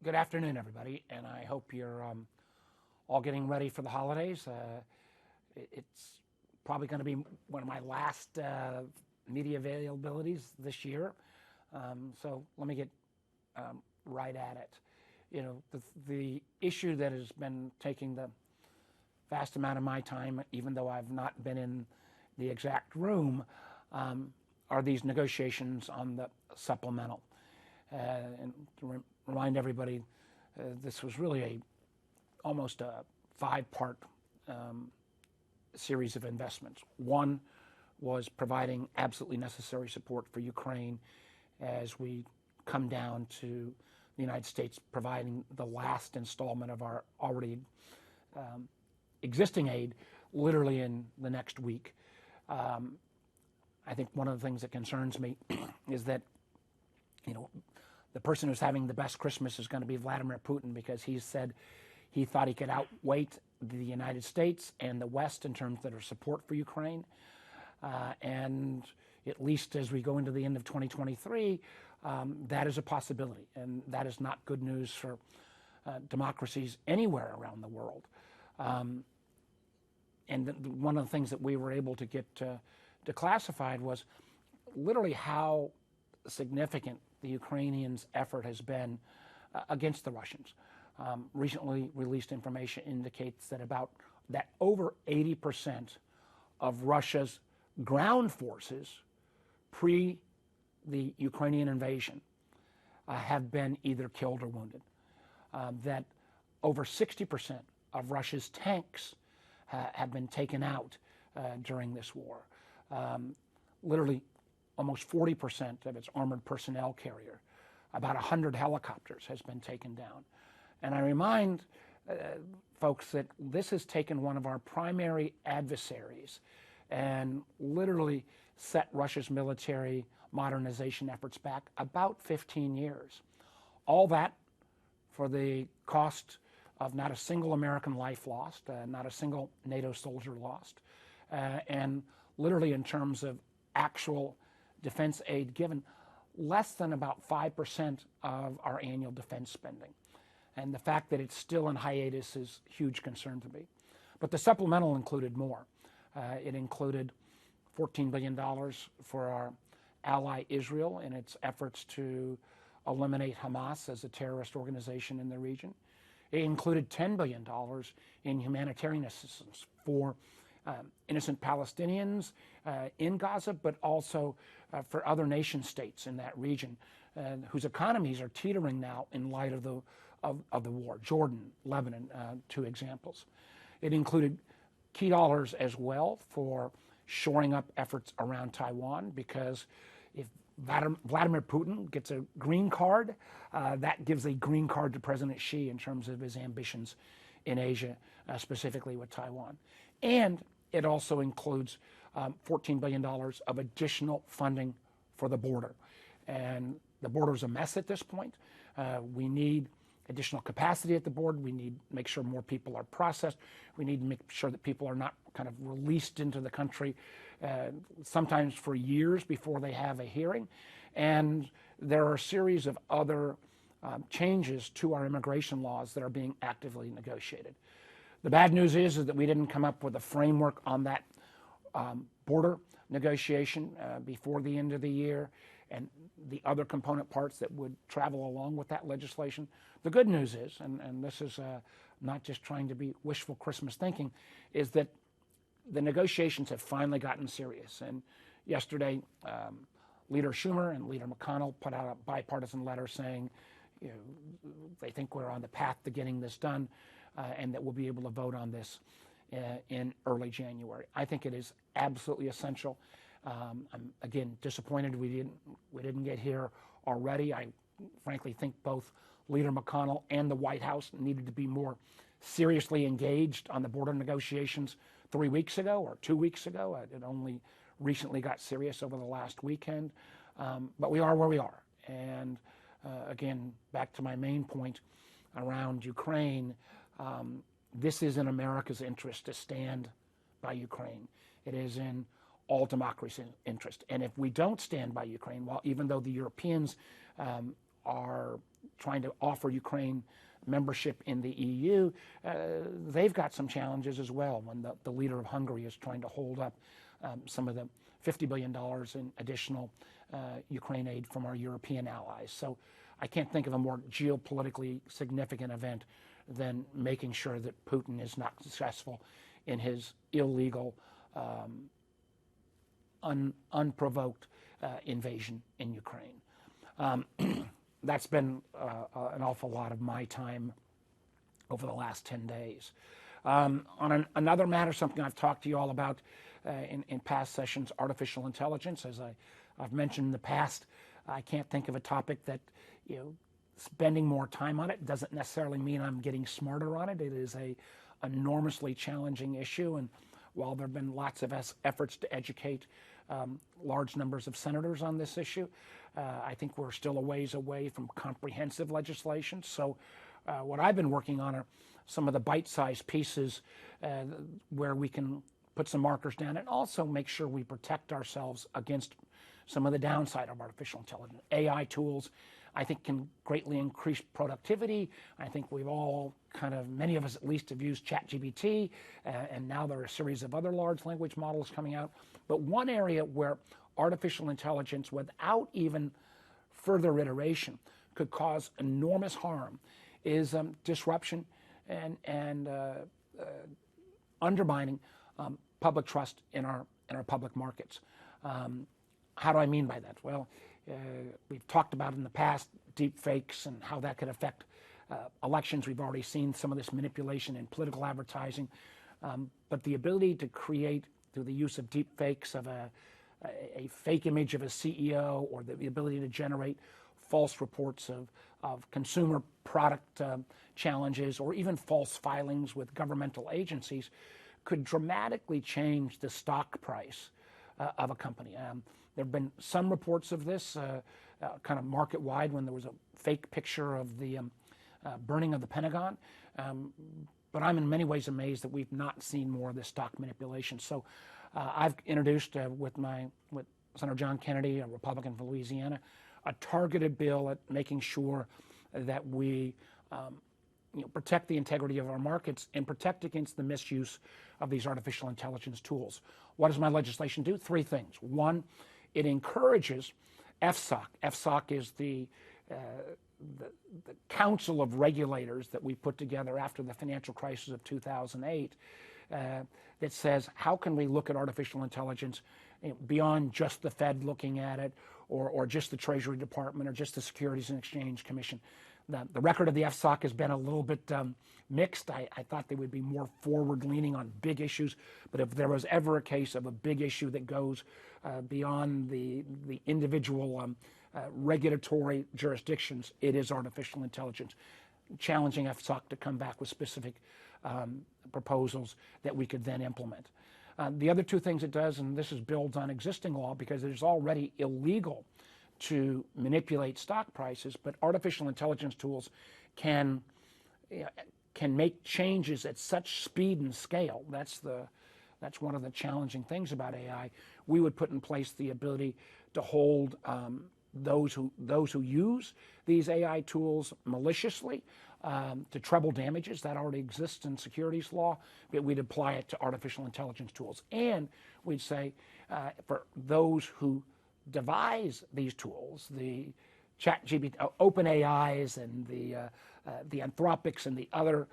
Good afternoon, everybody, and I hope you're all getting ready for the holidays. It's probably going to be one of my last media availabilities this year, so let me get right at it. You know, the issue that has been taking the vast amount of my time, even though I've not been in the exact room, are these negotiations on the supplemental. And to remind everybody, this was really almost a five-part series of investments. One was providing absolutely necessary support for Ukraine as we come down to the United States providing the last installment of our already existing aid literally in the next week. I think one of the things that concerns me is that, you know, the person who's having the best Christmas is going to be Vladimir Putin, because he said he thought he could outweight the United States and the West in terms of their support for Ukraine. And at least as we go into the end of 2023, that is a possibility. And that is not good news for democracies anywhere around the world. And one of the things that we were able to get declassified was literally how significant the Ukrainians' effort has been against the Russians. Recently released information indicates that over 80% of Russia's ground forces pre the Ukrainian invasion have been either killed or wounded. That over 60% of Russia's tanks have been taken out during this war. Literally almost 40% of its armored personnel carrier, about 100 helicopters has been taken down. And I remind folks that this has taken one of our primary adversaries and literally set Russia's military modernization efforts back about 15 years. All that for the cost of not a single American life lost, not a single NATO soldier lost, and literally in terms of actual defense aid given, less than about 5% of our annual defense spending. And the fact that it's still in hiatus is a huge concern to me. But the supplemental included more. It included $14 billion for our ally Israel in its efforts to eliminate Hamas as a terrorist organization in the region. It included $10 billion in humanitarian assistance for innocent Palestinians in Gaza, but also for other nation states in that region whose economies are teetering now in light of the war. Jordan, Lebanon, two examples. It included key dollars as well for shoring up efforts around Taiwan, because if Vladimir Putin gets a green card, that gives a green card to President Xi in terms of his ambitions in Asia, specifically with Taiwan. And it also includes $14 billion of additional funding for the border. And the border is a mess at this point. We need additional capacity at the border. We need to make sure more people are processed. We need to make sure that people are not kind of released into the country, sometimes for years before they have a hearing. And there are a series of other changes to our immigration laws that are being actively negotiated. The bad news is that we didn't come up with a framework on that border negotiation before the end of the year, and the other component parts that would travel along with that legislation. The good news is, and this is not just trying to be wishful Christmas thinking, is that the negotiations have finally gotten serious. And yesterday, Leader Schumer and Leader McConnell put out a bipartisan letter saying, you know, they think we're on the path to getting this done, and that we'll be able to vote on this in early January. I think it is absolutely essential. I'm again disappointed we didn't get here already. I frankly think both Leader McConnell and the White House needed to be more seriously engaged on the border negotiations 3 weeks ago or 2 weeks ago. It only recently got serious over the last weekend, but we are where we are. And again, back to my main point around Ukraine. This is in America's interest to stand by Ukraine. It is in all democracy's interest. And if we don't stand by Ukraine, well, even though the Europeans are trying to offer Ukraine membership in the EU, they've got some challenges as well when the leader of Hungary is trying to hold up some of the $50 billion in additional Ukraine aid from our European allies. So I can't think of a more geopolitically significant event than making sure that Putin is not successful in his illegal, unprovoked invasion in Ukraine. That's been an awful lot of my time over the last 10 days. On another matter, something I've talked to you all about in past sessions, artificial intelligence. As I've mentioned in the past, I can't think of a topic that, spending more time on it doesn't necessarily mean I'm getting smarter on it. It is a enormously challenging issue, and while there have been lots of efforts to educate large numbers of senators on this issue, I think we're still a ways away from comprehensive legislation. So what I've been working on are some of the bite-sized pieces where we can put some markers down and also make sure we protect ourselves against some of the downside of artificial intelligence. AI tools, I think, can greatly increase productivity. I think we've all many of us at least have used ChatGPT, and now there are a series of other large language models coming out. But one area where artificial intelligence, without even further iteration, could cause enormous harm is disruption and undermining public trust in our public markets. How do I mean by that? Well, we've talked about in the past deep fakes and how that could affect elections. We've already seen some of this manipulation in political advertising. But the ability to create, through the use of deep fakes, of a fake image of a CEO, or the ability to generate false reports of consumer product challenges, or even false filings with governmental agencies, could dramatically change the stock price of a company. There have been some reports of this market-wide when there was a fake picture of the burning of the Pentagon. But I'm in many ways amazed that we've not seen more of this stock manipulation. So I've introduced with Senator John Kennedy, a Republican from Louisiana, a targeted bill at making sure that we protect the integrity of our markets and protect against the misuse of these artificial intelligence tools. What does my legislation do? Three things. One, it encourages FSOC. FSOC is the council of regulators that we put together after the financial crisis of 2008 that says, how can we look at artificial intelligence beyond just the Fed looking at it, or just the Treasury Department, or just the Securities and Exchange Commission. The record of the FSOC has been a little bit mixed. I thought they would be more forward-leaning on big issues, but if there was ever a case of a big issue that goes beyond the individual regulatory jurisdictions, it is artificial intelligence, challenging FSOC to come back with specific proposals that we could then implement. The other two things it does, and this builds on existing law because it is already illegal to manipulate stock prices, but artificial intelligence tools can make changes at such speed and scale. That's one of the challenging things about AI. We would put in place the ability to hold those who use these AI tools maliciously to treble damages. That already exists in securities law, but we'd apply it to artificial intelligence tools. And we'd say for those who devise these tools, the ChatGPT, OpenAIs, and the Anthropics and the other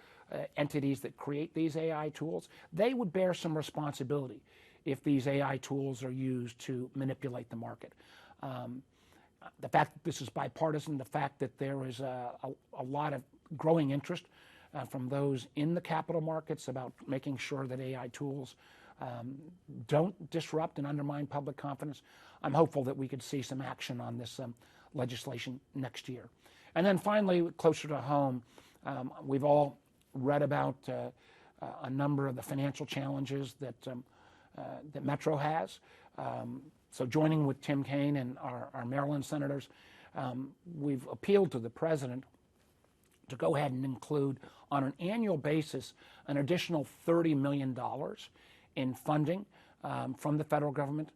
entities that create these AI tools, they would bear some responsibility if these AI tools are used to manipulate the market. The fact that this is bipartisan, the fact that there is a lot of growing interest from those in the capital markets about making sure that AI tools don't disrupt and undermine public confidence, I'm hopeful that we could see some action on this legislation next year. And then finally, closer to home, we've all read about a number of the financial challenges that Metro has. So joining with Tim Kaine and our Maryland senators, we've appealed to the president to go ahead and include on an annual basis an additional $30 million in funding from the federal government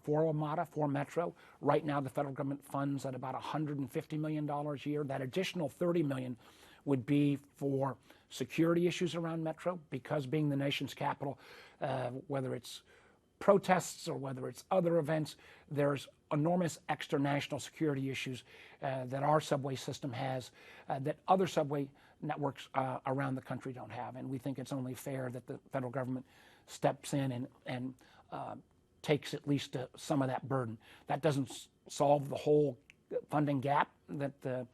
for WMATA, for Metro. Right now, the federal government funds at about $150 million a year. That additional $30 million would be for security issues around Metro, because being the nation's capital, whether it's protests or whether it's other events, there's enormous extra national security issues that our subway system has that other subway networks around the country don't have. And we think it's only fair that the federal government steps in and takes at least some of that burden. That doesn't solve the whole funding gap that the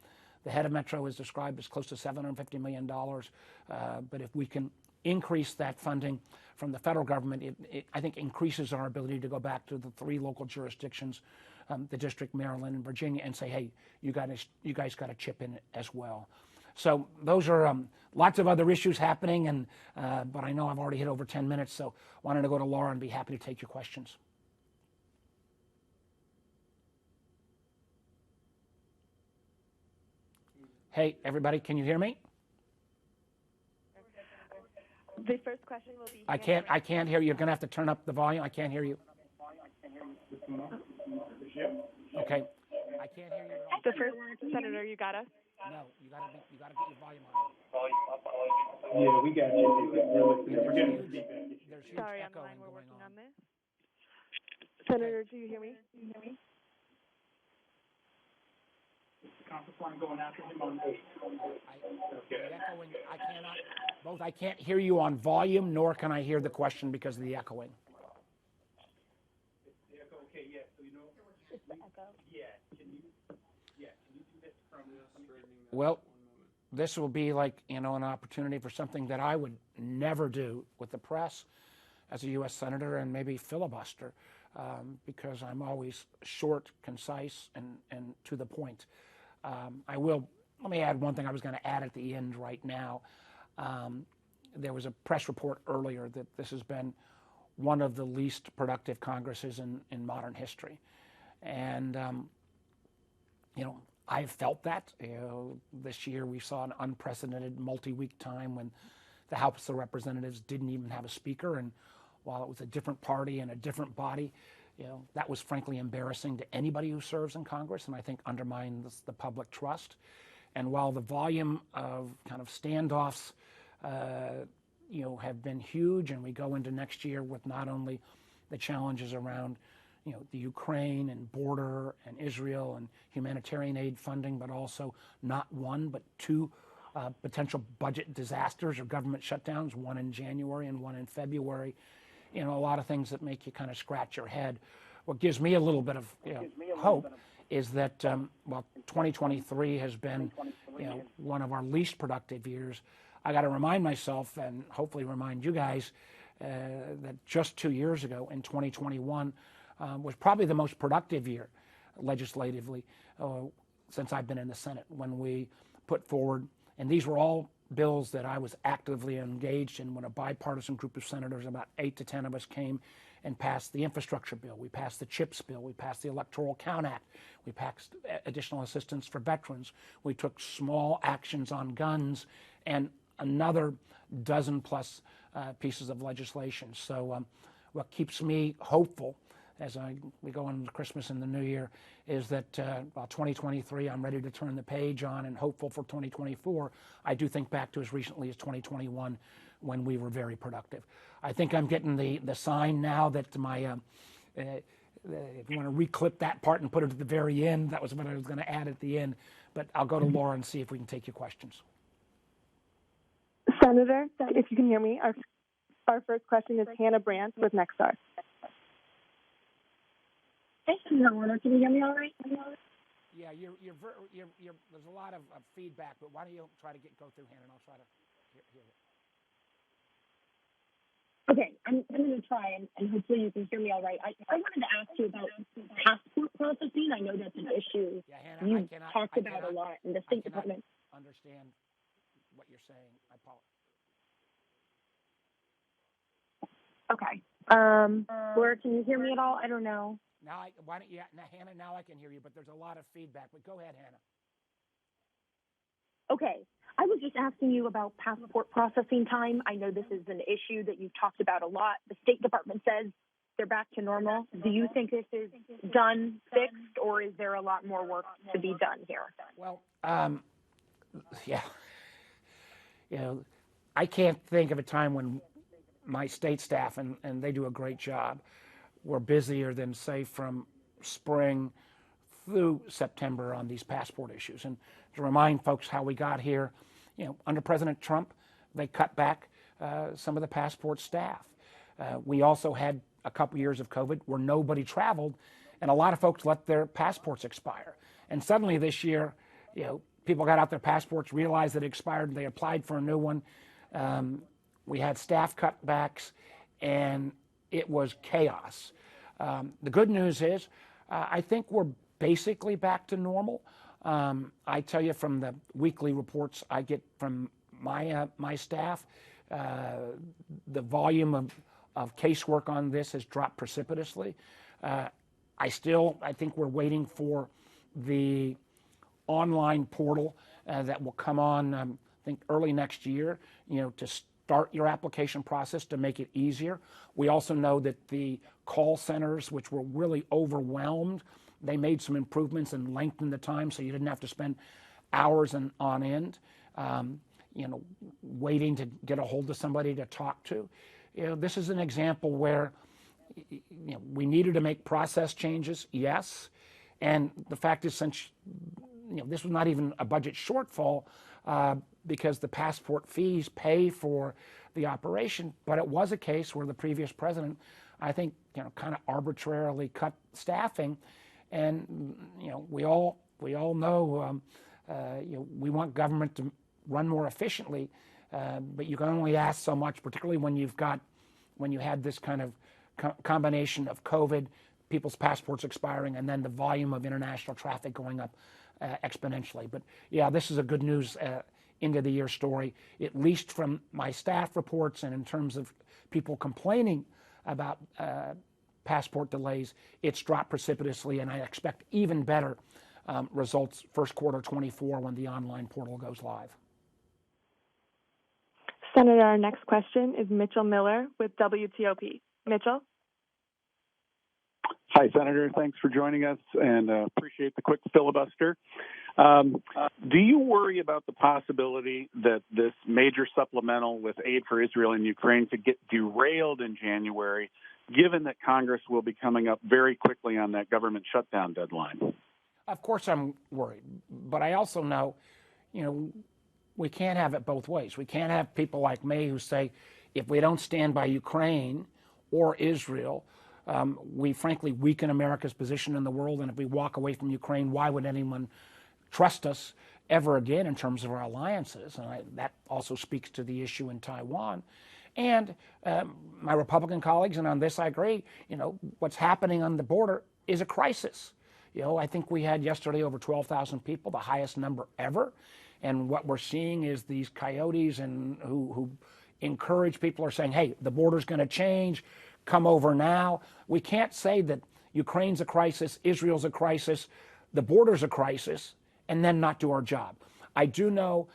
head of Metro has described as close to $750 million. But if we can increase that funding from the federal government, it I think increases our ability to go back to the 3 local jurisdictions, the District, Maryland, and Virginia, and say, hey, you guys got to chip in as well. So those are lots of other issues happening, and but I know I've already hit over 10 minutes, so wanted to go to Laura and be happy to take your questions. Hey, everybody, can you hear me? The first question will be. I can't hear you. You're going to have to turn up the volume. I can't hear you. Okay. I can't hear you at all. The first, Senator, you got us? No, you got to get your volume on. Yeah, we got you. We're getting feedback. There's huge Sorry, on the echoing line, we're going working on. on this. Senator, do you hear me? Conference line going after him on this. The echoing, I can't hear you on volume, nor can I hear the question because of the echoing. The echo, okay, yeah, so you know. It's the echo. Yeah, can you do this from Well, this will be like, an opportunity for something that I would never do with the press as a U.S. Senator, and maybe filibuster, because I'm always short, concise, and to the point. Let me add one thing I was going to add at the end right now. There was a press report earlier that this has been one of the least productive Congresses in modern history. And, I've felt that. This year we saw an unprecedented multi-week time when the House of Representatives didn't even have a speaker. And while it was a different party and a different body, that was frankly embarrassing to anybody who serves in Congress, and I think undermines the public trust. And while the volume of kind of standoffs, have been huge, and we go into next year with not only the challenges around, the Ukraine and border and Israel and humanitarian aid funding, but also not one but 2 potential budget disasters or government shutdowns, one in January and one in February. A lot of things that make you kind of scratch your head. What gives me a little bit of hope is that while 2023 has been one of our least productive years, I got to remind myself and hopefully remind you guys that just 2 years ago in 2021 was probably the most productive year legislatively since I've been in the Senate, when we put forward, and these were all bills that I was actively engaged in when a bipartisan group of senators, about 8 to 10 of us, came and passed the infrastructure bill. We passed the CHIPS bill. We passed the Electoral Count Act. We passed additional assistance for veterans. We took small actions on guns and another dozen plus pieces of legislation. So what keeps me hopeful as we go into Christmas and the New Year is that while 2023 I'm ready to turn the page on and hopeful for 2024, I do think back to as recently as 2021 when we were very productive. I think I'm getting the sign now that my, if you want to reclip that part and put it at the very end, that was what I was going to add at the end, but I'll go to Laura and see if we can take your questions. Senator, if you can hear me, our first question is Hannah Brandt with Nexstar. Hey, Senator, can you hear me all right? Yeah, there's a lot of feedback, but why don't you try to go through, Hannah, and I'll try to hear it. Okay, I'm going to try, and hopefully you can hear me all right. I wanted to ask you about passport processing. I know that's an issue you talked about a lot in the State Department. Understand what you're saying. I apologize. Okay. Laura, can you hear me at all? I don't know. Now, Hannah, now I can hear you, but there's a lot of feedback. But go ahead, Hannah. Okay. I was just asking you about passport processing time. I know this is an issue that you've talked about a lot. The State Department says they're back to normal. Do you think this is done, fixed, or is there a lot more work to be done here? Well, yeah. I can't think of a time when my state staff, and they do a great job, were busier than, say, from spring through September on these passport issues. And to remind folks how we got here, under President Trump, they cut back some of the passport staff. We also had a couple years of COVID where nobody traveled, and a lot of folks let their passports expire. And suddenly this year, people got out their passports, realized that it expired, and they applied for a new one. We had staff cutbacks, and it was chaos. The good news is, I think we're basically back to normal. I tell you from the weekly reports I get from my staff, the volume of casework on this has dropped precipitously. I think we're waiting for the online portal that will come on, I think early next year, to start your application process to make it easier. We also know that the call centers, which were really overwhelmed, they made some improvements and lengthened the time so you didn't have to spend hours on end, waiting to get a hold of somebody to talk to. This is an example where we needed to make process changes, yes. And the fact is, since this was not even a budget shortfall, because the passport fees pay for the operation, but it was a case where the previous president, I think, kind of arbitrarily cut staffing, and we all know, we want government to run more efficiently, but you can only ask so much, particularly when you had this kind of combination of COVID, people's passports expiring, and then the volume of international traffic going up exponentially. But yeah, this is a good news end of the year story, at least from my staff reports, and in terms of people complaining about passport delays, it's dropped precipitously, and I expect even better results first quarter 24 when the online portal goes live. Senator, our next question is Mitchell Miller with WTOP. Mitchell? Hi, Senator. Thanks for joining us, and appreciate the quick filibuster. Do you worry about the possibility that this major supplemental with aid for Israel and Ukraine could get derailed in January, given that Congress will be coming up very quickly on that government shutdown deadline? Of course I'm worried, but I also know, we can't have it both ways. We can't have people like me who say, if we don't stand by Ukraine or Israel, we frankly weaken America's position in the world, and if we walk away from Ukraine, why would anyone trust us ever again in terms of our alliances? And that also speaks to the issue in Taiwan. And my Republican colleagues, and on this I agree, what's happening on the border is a crisis. I think we had yesterday over 12,000 people, the highest number ever. And what we're seeing is these coyotes and who encourage people are saying, hey, the border's going to change, come over now. We can't say that Ukraine's a crisis, Israel's a crisis, the border's a crisis, and then not do our job. I do know,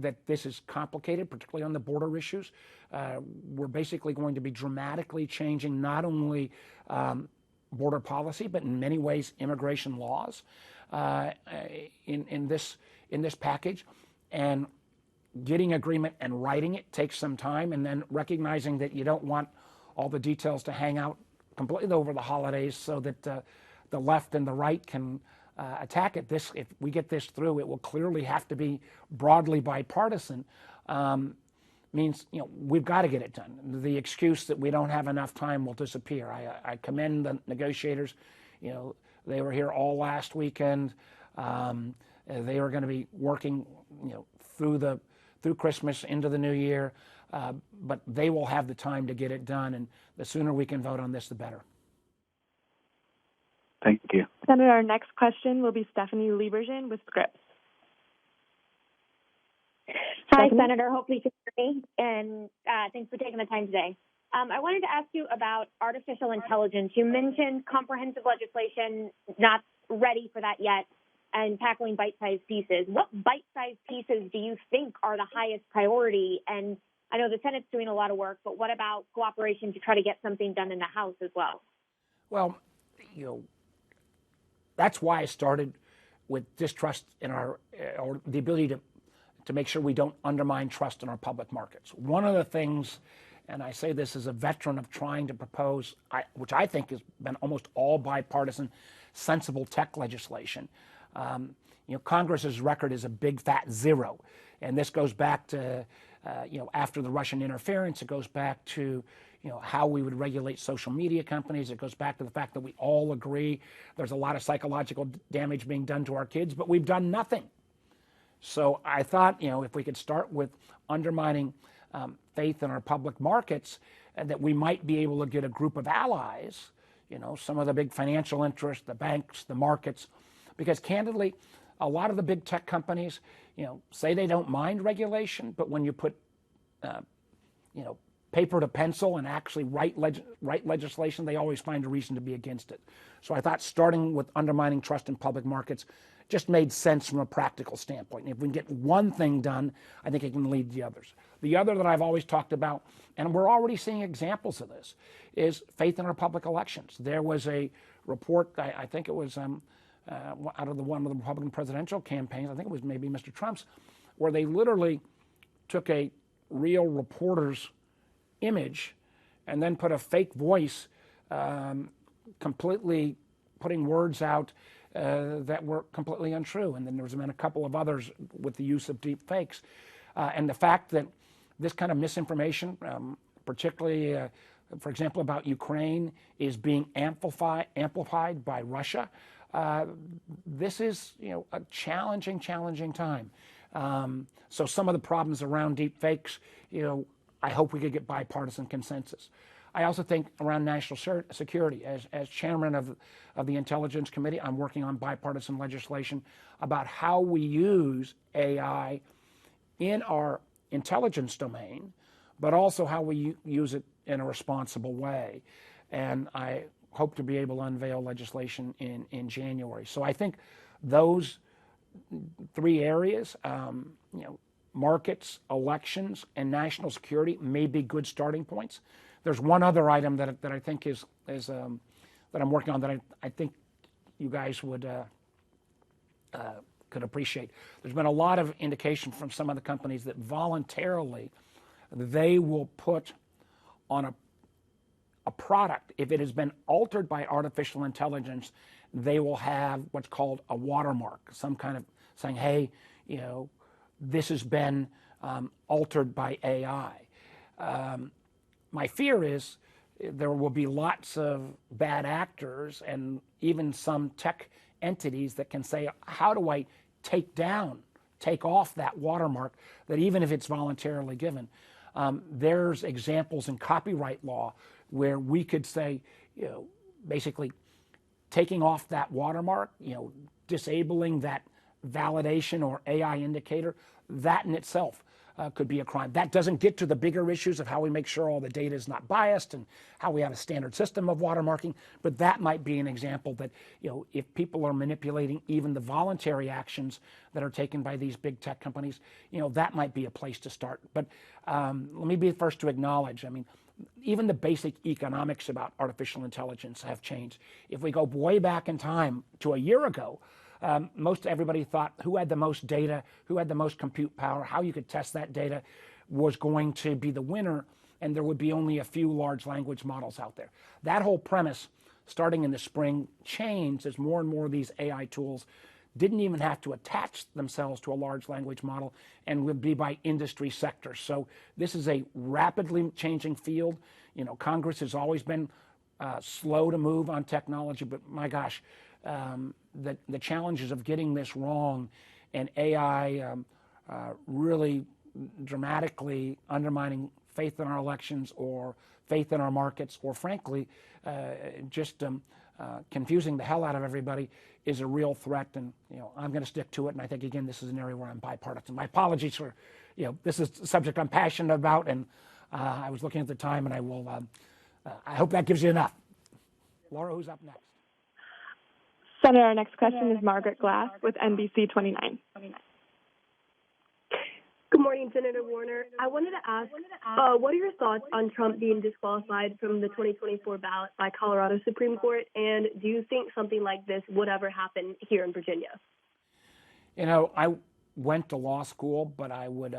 that this is complicated, particularly on the border issues. We're basically going to be dramatically changing not only border policy, but in many ways immigration laws in this package. And getting agreement and writing it takes some time, and then recognizing that you don't want all the details to hang out completely over the holidays so that the left and the right can attack it. If we get this through, it will clearly have to be broadly bipartisan. Means we've got to get it done. The excuse that we don't have enough time will disappear. I commend the negotiators. They were here all last weekend. They were going to be working through Christmas into the new year, but they will have the time to get it done, and the sooner we can vote on this, the better. Thank you. Senator, our next question will be Stephanie Liebergen with Scripps. Hi, Senator. Hopefully you can hear me, and thanks for taking the time today. I wanted to ask you about artificial intelligence. You mentioned comprehensive legislation, not ready for that yet, and tackling bite-sized pieces. What bite-sized pieces do you think are the highest priority, and I know the Senate's doing a lot of work, but what about cooperation to try to get something done in the House as well? Well, that's why I started with distrust in our, or the ability to make sure we don't undermine trust in our public markets. One of the things, and I say this as a veteran of trying to propose, which I think has been almost all bipartisan, sensible tech legislation. Congress's record is a big fat zero, and this goes back to, after the Russian interference. It goes back to, how we would regulate social media companies. It goes back to the fact that we all agree there's a lot of psychological damage being done to our kids, but we've done nothing. So I thought, if we could start with undermining faith in our public markets, and that we might be able to get a group of allies, some of the big financial interests, the banks, the markets, because candidly, a lot of the big tech companies, say they don't mind regulation, but when you put, paper to pencil and actually write legislation, they always find a reason to be against it. So I thought starting with undermining trust in public markets just made sense from a practical standpoint. And if we can get one thing done, I think it can lead the others. The other that I've always talked about, and we're already seeing examples of this, is faith in our public elections. There was a report, I think it was out of one of the Republican presidential campaigns, I think it was maybe Mr. Trump's, where they literally took a real reporter's image and then put a fake voice, completely putting words out that were completely untrue. And then there's been a couple of others with the use of deep fakes. And the fact that this kind of misinformation, particularly, for example, about Ukraine, is being amplified by Russia, this is, a challenging time. So some of the problems around deep fakes, I hope we could get bipartisan consensus. I also think around national security, as chairman of the Intelligence Committee, I'm working on bipartisan legislation about how we use AI in our intelligence domain, but also how we use it in a responsible way. And I hope to be able to unveil legislation in January. So I think those three areas, markets, elections, and national security may be good starting points. There's one other item that I think is that I'm working on that I think you guys would could appreciate. There's been a lot of indication from some of the companies that voluntarily they will put on a product, if it has been altered by artificial intelligence, they will have what's called a watermark, some kind of saying, hey, this has been altered by AI. My fear is there will be lots of bad actors and even some tech entities that can say, how do I take off that watermark, that even if it's voluntarily given? There's examples in copyright law where we could say, basically taking off that watermark, disabling that validation or AI indicator, that in itself could be a crime. That doesn't get to the bigger issues of how we make sure all the data is not biased and how we have a standard system of watermarking, but that might be an example that, if people are manipulating even the voluntary actions that are taken by these big tech companies, that might be a place to start. But let me be the first to acknowledge, even the basic economics about artificial intelligence have changed. If we go way back in time to a year ago, most everybody thought who had the most data, who had the most compute power, how you could test that data was going to be the winner, and there would be only a few large language models out there. That whole premise, starting in the spring, changed as more and more of these AI tools didn't even have to attach themselves to a large language model and would be by industry sector. So this is a rapidly changing field. Congress has always been slow to move on technology, but my gosh, the challenges of getting this wrong and AI really dramatically undermining faith in our elections or faith in our markets, or frankly, just confusing the hell out of everybody is a real threat. And, I'm going to stick to it. And I think, again, this is an area where I'm bipartisan. My apologies for, this is a subject I'm passionate about. And I was looking at the time, and I will, I hope that gives you enough. Laura, who's up next? Senator, our next question is Margaret Glass with NBC 29. Good morning. morning, Senator Warner. I wanted to ask, what are your thoughts on Trump being disqualified from the 2024 ballot by Colorado Supreme Court? And do you think something like this would ever happen here in Virginia? You know, I went to law school, but I would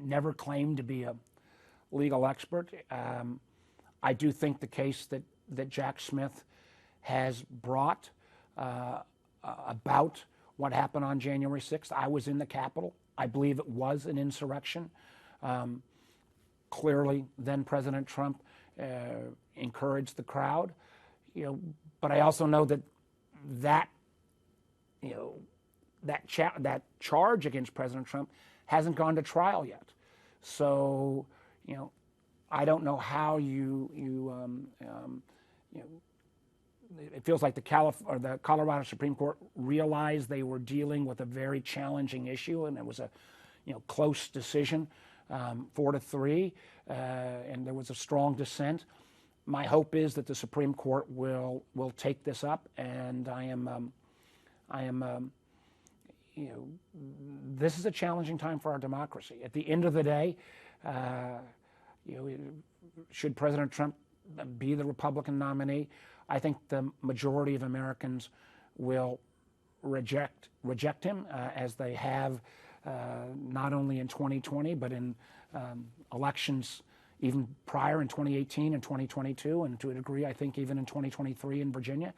never claim to be a legal expert. I do think the case that Jack Smith has brought about what happened on January 6th. I was in the Capitol. I believe it was an insurrection. Clearly, then President Trump encouraged the crowd. But I also know that charge against President Trump hasn't gone to trial yet. So, I don't know how it feels like the Colorado Supreme Court realized they were dealing with a very challenging issue, and it was a close decision, 4-3, and there was a strong dissent. My hope is that the Supreme Court will take this up, and I am this is a challenging time for our democracy. At the end of the day, should President Trump be the Republican nominee, I think the majority of Americans will reject him, as they have not only in 2020, but in elections even prior in 2018 and 2022, and to a degree, I think even in 2023 in Virginia,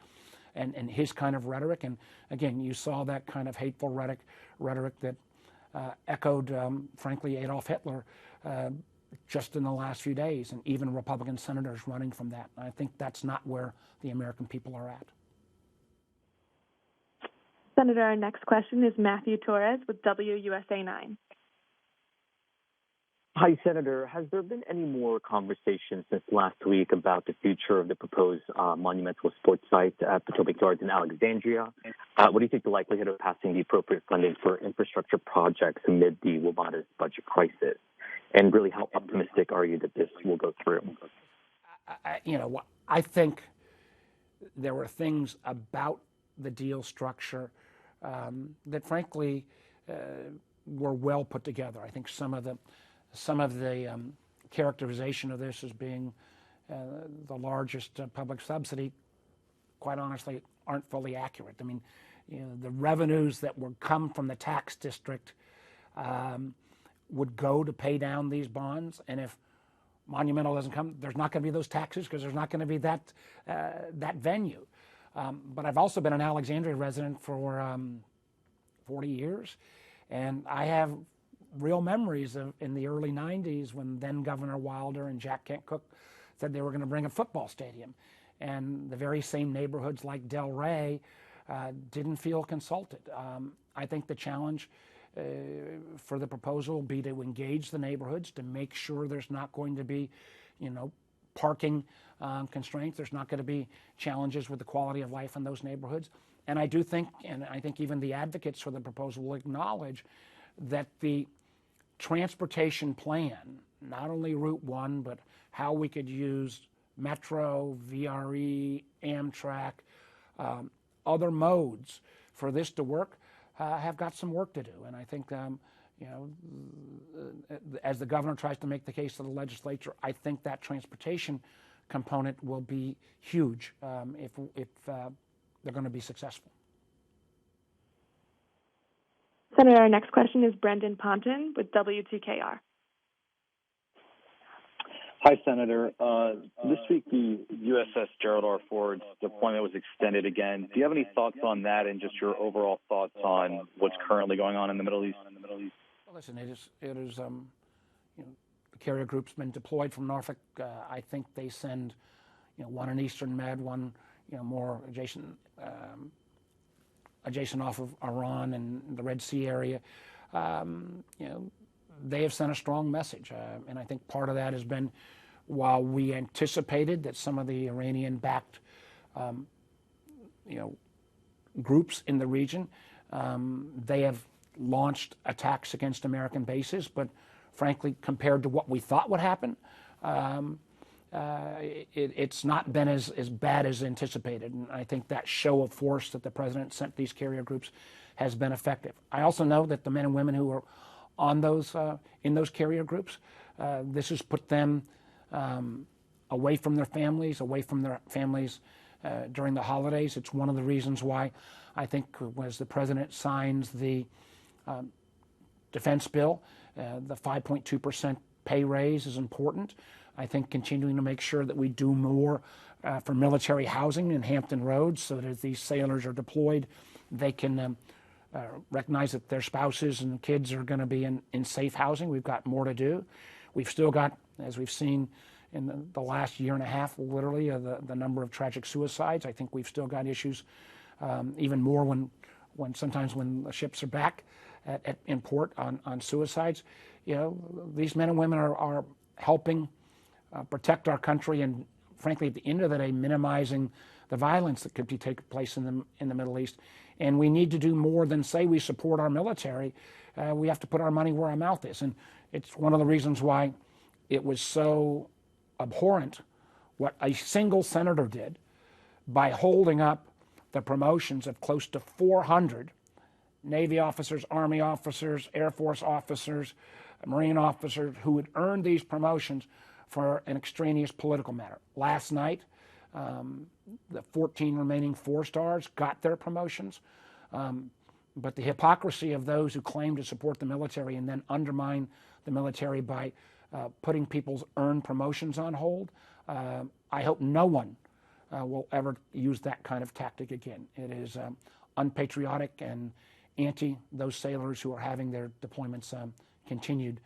and his kind of rhetoric. And again, you saw that kind of hateful rhetoric that echoed, frankly, Adolf Hitler just in the last few days, and even Republican senators running from that. And I think that's not where the American people are at. Senator, our next question is Matthew Torres with WUSA 9. Hi, Senator. Has there been any more conversation since last week about the future of the proposed monumental sports site at Potomac Yards in Alexandria? What do you think the likelihood of passing the appropriate funding for infrastructure projects amid the WMATA's budget crisis? And really, how optimistic are you that this will go through? I think there were things about the deal structure that, frankly, were well put together. I think some of the characterization of this as being the largest public subsidy, quite honestly, aren't fully accurate. I mean, the revenues that would come from the tax district would go to pay down these bonds, and if Monumental doesn't come, there's not going to be those taxes because there's not going to be that venue. But I've also been an Alexandria resident for 40 years, and I have real memories of in the early 90s when then Governor Wilder and Jack Kent Cooke said they were going to bring a football stadium, and the very same neighborhoods like Delray didn't feel consulted. I think the challenge for the proposal will be to engage the neighborhoods, to make sure there's not going to be, parking constraints. There's not going to be challenges with the quality of life in those neighborhoods. And I do think, and I think even the advocates for the proposal will acknowledge that the transportation plan, not only Route 1, but how we could use Metro, VRE, Amtrak, other modes for this to work, have got some work to do. And I think, as the governor tries to make the case to the legislature, I think that transportation component will be huge if they're going to be successful. Senator, our next question is Brendan Ponton with W2KR. Hi, Senator. This week, the USS Gerald R. Ford's deployment was extended again. Do you have any thoughts on that and just your overall thoughts on what's currently going on in the Middle East? Well, listen, it is the carrier group's been deployed from Norfolk. I think they send, one in Eastern Med, one, more adjacent off of Iran and the Red Sea area. They have sent a strong message, and I think part of that has been, while we anticipated that some of the Iranian-backed, groups in the region, they have launched attacks against American bases, but frankly, compared to what we thought would happen, it's not been as bad as anticipated. And I think that show of force that the president sent these carrier groups has been effective. I also know that the men and women who are on those in those carrier groups, this has put them away from their families, during the holidays. It's one of the reasons why I think as the president signs the defense bill, the 5.2% pay raise is important. I think continuing to make sure that we do more for military housing in Hampton Roads so that as these sailors are deployed, they can recognize that their spouses and kids are going to be in safe housing. We've got more to do. We've still got, as we've seen in the last year and a half, literally, the number of tragic suicides. I think we've still got issues, even more when sometimes when the ships are back in port on suicides. You know, these men and women are helping protect our country and, frankly, at the end of the day, minimizing the violence that could be taking place in the Middle East. And we need to do more than say we support our military. We have to put our money where our mouth is. And it's one of the reasons why it was so abhorrent what a single senator did by holding up the promotions of close to 400 Navy officers, Army officers, Air Force officers, Marine officers who had earned these promotions for an extraneous political matter. Last night, the 14 remaining 4-stars got their promotions, but the hypocrisy of those who claim to support the military and then undermine the military by putting people's earned promotions on hold, I hope no one will ever use that kind of tactic again. It is unpatriotic and anti those sailors who are having their deployments continued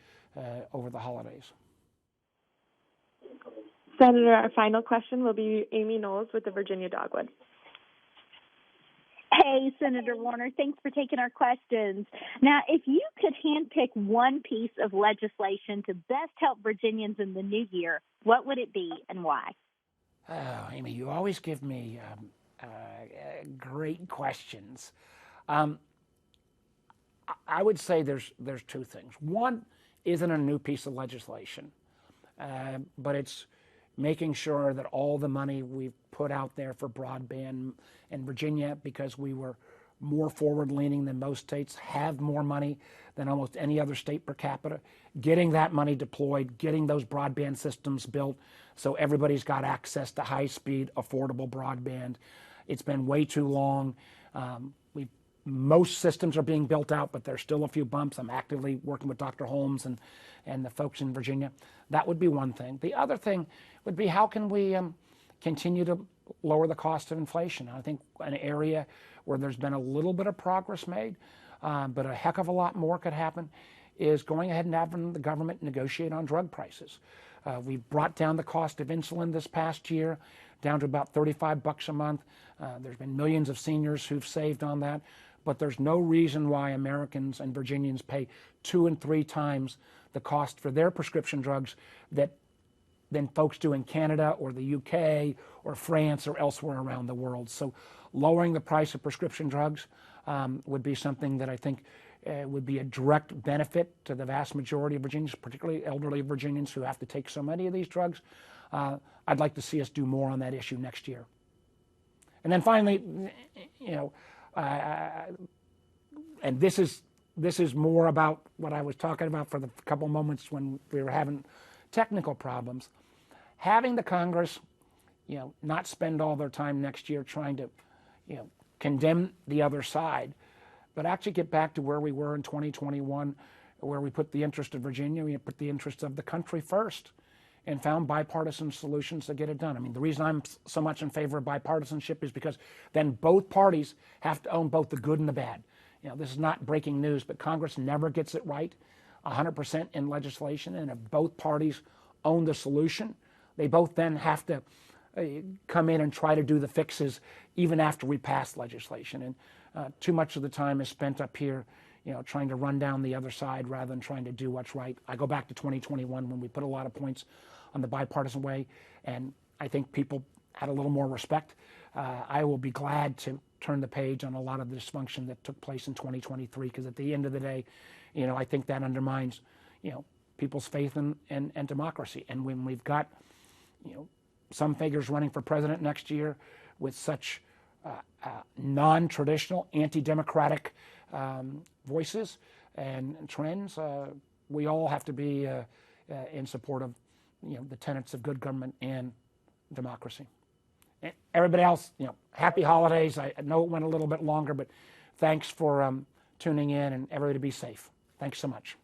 over the holidays. Senator, our final question will be Amy Knowles with the Virginia Dogwood. Hey, Senator Warner, thanks for taking our questions. Now, if you could handpick one piece of legislation to best help Virginians in the new year, what would it be and why? Oh, Amy, you always give me great questions. I would say there's two things. One isn't a new piece of legislation, but it's making sure that all the money we've put out there for broadband in Virginia, because we were more forward-leaning than most states, have more money than almost any other state per capita, getting that money deployed, getting those broadband systems built so everybody's got access to high-speed, affordable broadband. It's been way too long. Most systems are being built out, but there's still a few bumps. I'm actively working with Dr. Holmes and the folks in Virginia. That would be one thing. The other thing would be how can we continue to lower the cost of inflation? I think an area where there's been a little bit of progress made, but a heck of a lot more could happen, is going ahead and having the government negotiate on drug prices. We've brought down the cost of insulin this past year down to about $35 a month. There's been millions of seniors who've saved on that, but there's no reason why Americans and Virginians pay 2 and 3 times the cost for their prescription drugs than folks do in Canada or the UK or France or elsewhere around the world. So lowering the price of prescription drugs would be something that I think would be a direct benefit to the vast majority of Virginians, particularly elderly Virginians who have to take so many of these drugs. I'd like to see us do more on that issue next year. And then finally, you know, and this is more about what I was talking about for the couple moments when we were having technical problems. Having the Congress, you know, not spend all their time next year trying to, you know, condemn the other side, but actually get back to where we were in 2021, where we put the interest of Virginia, we put the interest of the country first, and found bipartisan solutions to get it done. I mean, the reason I'm so much in favor of bipartisanship is because then both parties have to own both the good and the bad. You know, this is not breaking news, but Congress never gets it right 100% in legislation, and if both parties own the solution, they both then have to come in and try to do the fixes even after we pass legislation. And too much of the time is spent up here, you know, trying to run down the other side rather than trying to do what's right. I go back to 2021 when we put a lot of points on the bipartisan way, and I think people had a little more respect. I will be glad to turn the page on a lot of the dysfunction that took place in 2023, because at the end of the day, you know, I think that undermines, you know, people's faith in democracy. And when we've got, you know, some figures running for president next year with such non-traditional, anti-democratic voices and trends. We all have to be in support of the tenets of good government and democracy. And everybody else, happy holidays. I know it went a little bit longer, but thanks for tuning in, and everybody be safe. Thanks so much.